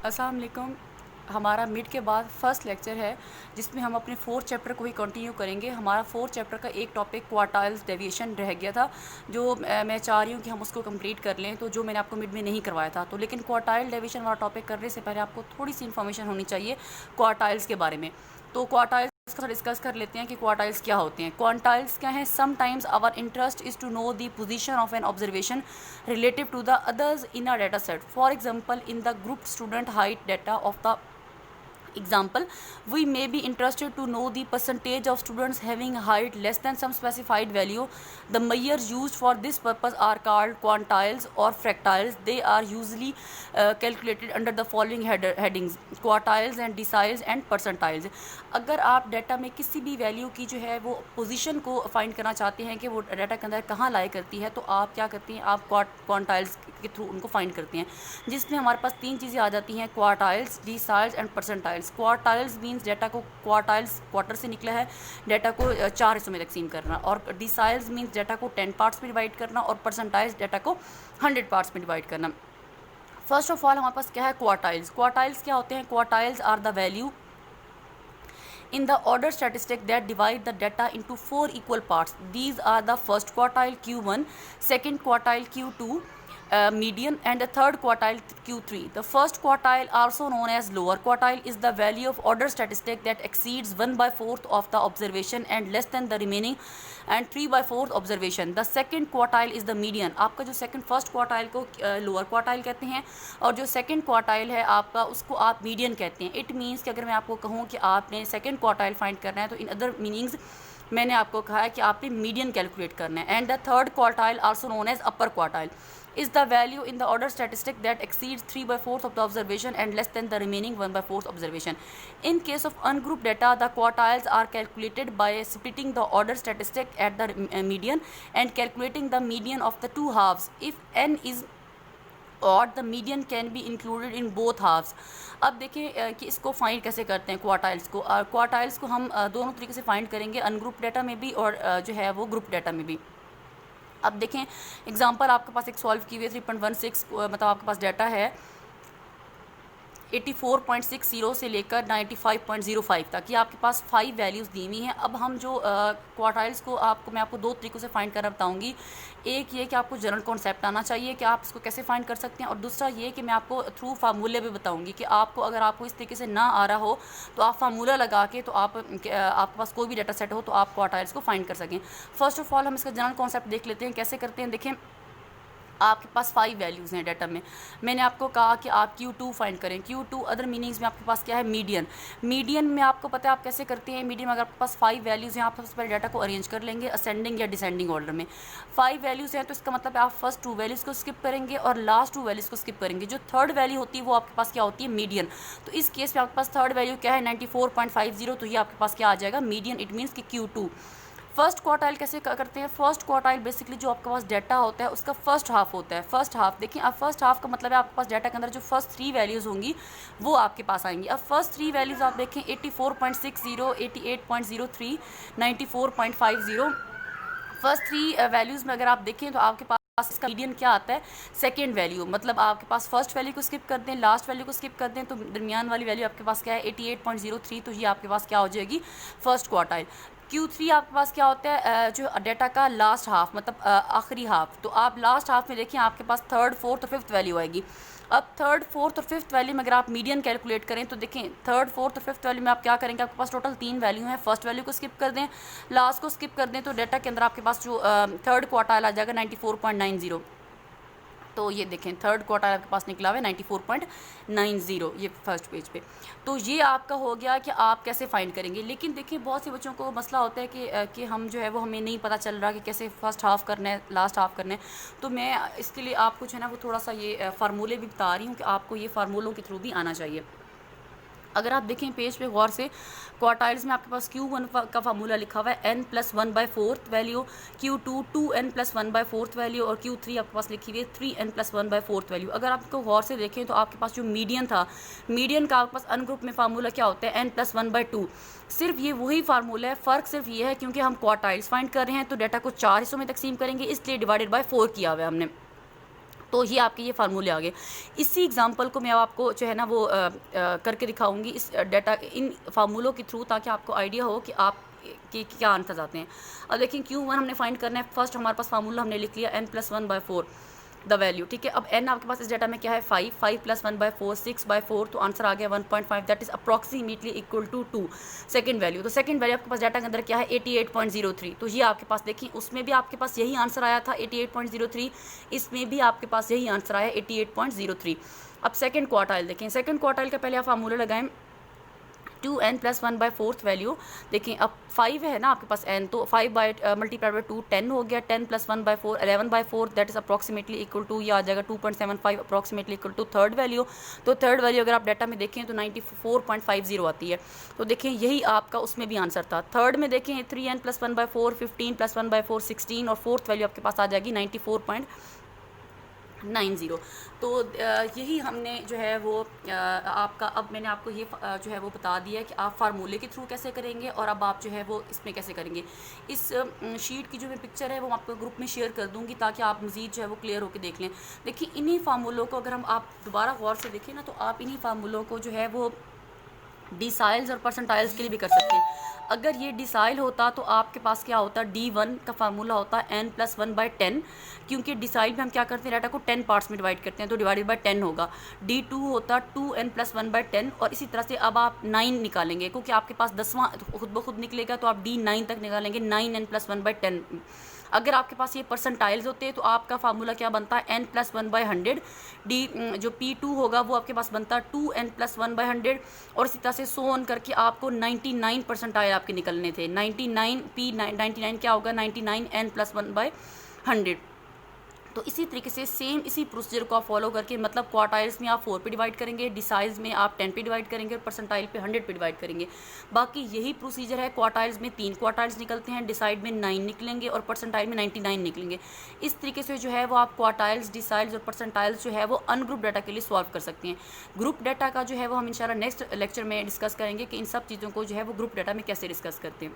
अस्सलाम वालेकुम। हमारा मिड के बाद फ़र्स्ट लेक्चर है जिसमें हम अपने फोर्थ चैप्टर को ही कंटिन्यू करेंगे। हमारा फोर्थ चैप्टर का एक टॉपिक क्वार्टाइल्स डेविएशन रह गया था, जो मैं चाह रही हूँ कि हम उसको कंप्लीट कर लें, तो जो मैंने आपको मिड में नहीं करवाया था। तो लेकिन क्वार्टाइल डेविएशन वाला टॉपिक करने से पहले आपको थोड़ी सी इन्फॉर्मेशन होनी चाहिए क्वार्टाइल्स के बारे में। तो क्वार्टाइल्स का डिस्कस कर लेते हैं कि क्वार्टाइल्स क्या होते हैं। क्वार्टाइल्स क्या हैं? Sometimes our interest is to know the position of an observation relative to the others in a data set. For example, in the group student height data of the example, we may be interested to know the percentage of students having height less than some specified value. The measures used for this purpose are called quantiles or fractiles. They are usually calculated under the following headings: quartiles and deciles and percentiles. अगर आप data में किसी भी value की जो है वो position को फाइंड करना चाहते हैं कि वो डाटा के अंदर कहाँ लाई करती है, तो आप क्या करती हैं, आप क्वांटाइल्स के थ्रू उनको फाइंड करते हैं, जिसमें हमारे पास तीन चीज़ें आ जाती हैं: quartiles, deciles and percentiles. Quartiles means data को, क्वार्टाइल्स क्वार्टर से निकला है, डाटा को 4 हिस्सों में तकसीम करना, और डिसाइल्स मींस डाटा को 10 पार्ट्स में डिवाइड करना, और परसेंटाइल्स डाटा को 100 पार्ट्स में डिवाइड करना। फर्स्ट ऑफ ऑल हमारे पास क्या है? क्वार्टाइल्स। क्वार्टाइल्स क्या होते हैं? Quartiles are the value in the order statistic that divide the data into 4 equal parts. These are the first quartile Q1, second quartile Q2, median, and the third quartile Q3. The first quartile, also known as lower quartile, is the value of order statistic that exceeds 1/4 of the observation and less than the remaining and 3/4 observation. The second quartile is the median. आपका जो first quartile को lower quartile कहते हैं, और जो second quartile है आपका, उसको आप मीडियन कहते हैं। इट मीन्स कि अगर मैं आपको कहूँ कि आपने सेकंड क्वार्टाइल फाइंड करना है, तो इन अदर मीनिंग्स मैंने आपको कहा है कि आपने मीडियन कैलकुलेट करना है। And the third quartile, also known as upper quartile, is the value in the order statistic that exceeds 3/4 of the observation and less than the remaining 1/4 observation. In case of ungrouped data, the quartiles are calculated by splitting the order statistic at the median and calculating the median of the two halves. If n is odd, the median can be included in both halves. अब देखें कि इसको find कैसे करते हैं quartiles को। Quartiles को हम दोनों तरीके से फाइंड करेंगे, अनग्रुप डाटा में भी और जो है वो ग्रुप डाटा में भी। अब देखें एग्जांपल, आपके पास एक सॉल्व की हुई 3.16 मतलब आपके पास डाटा है 84.60 से लेकर 95.05 तक, ये आपके पास 5 वैल्यूज़ दी हुई हैं। अब हम जो क्वार्टाइल्स को मैं आपको दो तरीक़ों से फाइंड करना बताऊंगी। एक ये कि आपको जनरल कॉन्सेप्ट आना चाहिए कि आप इसको कैसे फाइंड कर सकते हैं, और दूसरा ये कि मैं आपको थ्रू फार्मूले भी बताऊंगी कि आपको अगर आपको इस तरीके से ना आ रहा हो तो आप फार्मूला लगा के, तो आपके पास कोई भी डाटा सेट हो तो आप क्वार्टाइल्स को फाइंड कर सकें। फर्स्ट ऑफ ऑल हम इसका जनरल कॉन्सेप्ट देख लेते हैं, कैसे करते हैं। देखें, आपके पास 5 वैल्यूज़ हैं डाटा में। मैंने आपको कहा कि आप Q2 फाइंड करें। Q2 अदर मीनिंग्स में आपके पास क्या है? मीडियन। मीडियन में आपको पता है आप कैसे करते हैं। मीडियन में अगर आपके पास 5 वैल्यूज़ हैं, आप सबसे पहले डाटा को अरेंज कर लेंगे असेंडिंग या डिसेंडिंग ऑर्डर में। 5 वैल्यूज़ हैं तो इसका मतलब आप फर्स्ट 2 वैल्यूज़ को स्किप करेंगे और लास्ट 2 वैल्यूज़ को स्किप करेंगे। जो थर्ड वैल्यू होती है वो आपके पास क्या होती है? मीडियन। तो इस केस में आपके पास थर्ड वैल्यू क्या है? 94.50। तो ये आपके पास क्या आ जाएगा? मीडियन। इट मीन्स कि Q2। फर्स्ट क्वार्टाइल कैसे करते हैं? फर्स्ट क्वार्टाइल बेसिकली जो आपके पास डाटा होता है उसका फर्स्ट हाफ होता है। फर्स्ट हाफ देखिए, अब फर्स्ट हाफ का मतलब है आपके पास डाटा के अंदर जो फर्स्ट 3 वैल्यूज़ होंगी वो आपके पास आएंगी। अब फर्स्ट 3 वैल्यूज़ आप देखें 84.60, 88.03, 94.50। फर्स्ट 3 वैल्यूज़ में अगर आप देखें तो आपके पास इसका मीडियन क्या आता है? Second value. मतलब आपके पास फर्स्ट वैल्यू को स्किप कर दें, लास्ट वैल्यू को स्किप कर दें, तो दरमियान वाली वैल्यू आपके पास क्या है? 88.03। तो ये आपके पास क्या हो जाएगी? First quartile. Q3 आपके पास क्या होता है? जो डाटा का लास्ट हाफ, मतलब आखिरी हाफ। तो आप लास्ट हाफ में देखिए आपके पास थर्ड, फोर्थ और फिफ्थ वैल्यू आएगी। अब थर्ड, फोर्थ और फिफ्थ वैल्यू में अगर आप मीडियन कैलकुलेट करें तो देखें थर्ड, फोर्थ और फिफ्थ वैल्यू में आप क्या करेंगे? आपके पास टोटल 3 वैल्यू हैं। फर्स्ट वैल्यू को स्किप कर दें, लास्ट को स्किप कर दें, तो डाटा के अंदर आपके पास जो थर्ड क्वार्टाइल आ जाएगा 94.90। तो ये देखें थर्ड क्वार्टाइल आपके पास निकला हुआ है 94.90, ये फर्स्ट पेज पे। तो ये आपका हो गया कि आप कैसे फाइंड करेंगे। लेकिन देखिए बहुत से बच्चों को मसला होता है कि हम जो है वो हमें नहीं पता चल रहा कि कैसे फर्स्ट हाफ करना है, लास्ट हाफ करना है। तो मैं इसके लिए आपको जो है ना वो थोड़ा सा ये फार्मूले भी बता रही हूँ कि आपको ये फार्मूलों के थ्रू भी आना चाहिए। अगर आप देखें पेज पे गौर से, क्वार्टाइल्स में आपके पास Q1 का फार्मूला लिखा हुआ है n+1/4 value, Q2 2n+1/4 value, और Q3 आपके पास लिखी हुई है 3n+1/4 वैल्यू। अगर आपको गौर से देखें तो आपके पास जो मीडियन था, मीडियन का आपके पास अनग्रुप में फार्मूला क्या होता है? n+1/2। सिर्फ ये वही फार्मूला है, फ़र्क सिर्फ ये है क्योंकि हम क्वार्टाइल्स फाइंड कर रहे हैं तो डाटा को 4 हिस्सों में तकसीम करेंगे, इसलिए डिवाइडेड बाय 4 किया हुआ है हमने। तो ये आपके ये फार्मूले आ गए। इसी एग्जांपल को मैं अब आपको जो है ना वो करके दिखाऊंगी इस डाटा इन फार्मूलों के थ्रू, ताकि आपको आइडिया हो कि आप कि क्या आंसर आते हैं। अब देखिए Q1 हमने फाइंड करना है। फर्स्ट हमारे पास फार्मूला हमने लिख लिया n+1/4 द वैल्यू, ठीक है। अब n आपके पास इस डाटा में क्या है 5, 5 + 1/4 6/4, तो आंसर आ गया 1.5, that is approximately equal to 2। Second value, तो सेकंड वैल्यू आपके पास डाटा के अंदर क्या है 88.03, तो ये आपके पास देखिए उसमें भी आपके पास यही आंसर आया था 88.03, इसमें भी आपके पास यही आंसर आया 88.03। अब सेकंड क्वार्टाइल देखें। सेकंड क्वार्टाइल का पहले आप फार्मूला लगाएं 2n+1/4 वैल्यू। देखिए अब 5 है ना आपके पास n, तो 5 मल्टीप्लाइड बाई 2 10 हो गया, 10 + 1/4 11/4, that is approximately equal to ये आ जाएगा 2.75 approximately equal to third value. तो थर्ड वैल्यू अगर आप डाटा में देखें तो 94.50 आती है। तो देखें यही आपका उसमें भी आंसर था। थर्ड में देखें 3n+1/4 15 + 1/4 16, और फोर्थ वैल्यू आपके पास आ जाएगी 94.90। तो यही हमने जो है वो आपका, अब मैंने आपको ये जो है वो बता दिया कि आप फार्मूले के थ्रू कैसे करेंगे और अब आप जो है वो इसमें कैसे करेंगे। इस शीट की जो मैं पिक्चर है वो आपको ग्रुप में शेयर कर दूंगी ताकि आप मज़ीद जो है वो क्लियर होकर देख लें। देखिए इन्हीं फार्मूलों को अगर हम आप दोबारा गौर से देखें ना, तो आप इन्हीं फार्मूलों को जो है वो डिसाइल्स और परसेंटाइल्स के लिए भी कर सकते हैं। अगर ये डिसाइल होता तो आपके पास क्या होता, D1 का फार्मूला होता n+1/10, क्योंकि डिसाइल में हम क्या करते हैं डाटा को 10 पार्ट्स में डिवाइड करते हैं, तो डिवाइडेड बाय 10 होगा। D2 होता 2n+1/10, और इसी तरह से अब आप 9 निकालेंगे, क्योंकि आपके पास 10वां खुद ब खुद निकलेगा, तो आप D9 तक निकालेंगे 9n+1/10। अगर आपके पास ये परसेंटाइल्स होते हैं तो आपका फार्मूला क्या बनता है n+1/100। जो P2 होगा वो आपके पास बनता है 2n+1/100, और इसी तरह से सो ऑन करके आपको 99 परसेंटाइल आपके निकलने थे। 99 क्या होगा 99n+1/100। तो इसी तरीके से सेम इसी प्रोसीजर को आप फॉलो करके, मतलब क्वार्टाइल्स में आप 4 पे डिवाइड करेंगे, डिसाइल्स में आप 10 पे डिवाइड करेंगे, और परसेंटाइल पे 100 पे डिवाइड करेंगे। बाकी यही प्रोसीजर है। क्वार्टाइल्स में 3 क्वार्टाइल्स निकलते हैं, डिसाइड में 9 निकलेंगे, और परसेंटाइल में 99 निकलेंगे। इस तरीके से जो है वो आप क्वार्टाइल्स, डिसाइल्स और परसेंटाइल्स जो है वो अनग्रुप डाटा के लिए सॉल्व कर सकते हैं। ग्रुप डाटा का जो है वो हम इंशाल्लाह नेक्स्ट लेक्चर में डिस्कस करेंगे कि इन सब चीज़ों को जो है वो ग्रुप डाटा में कैसे डिस्कस करते हैं।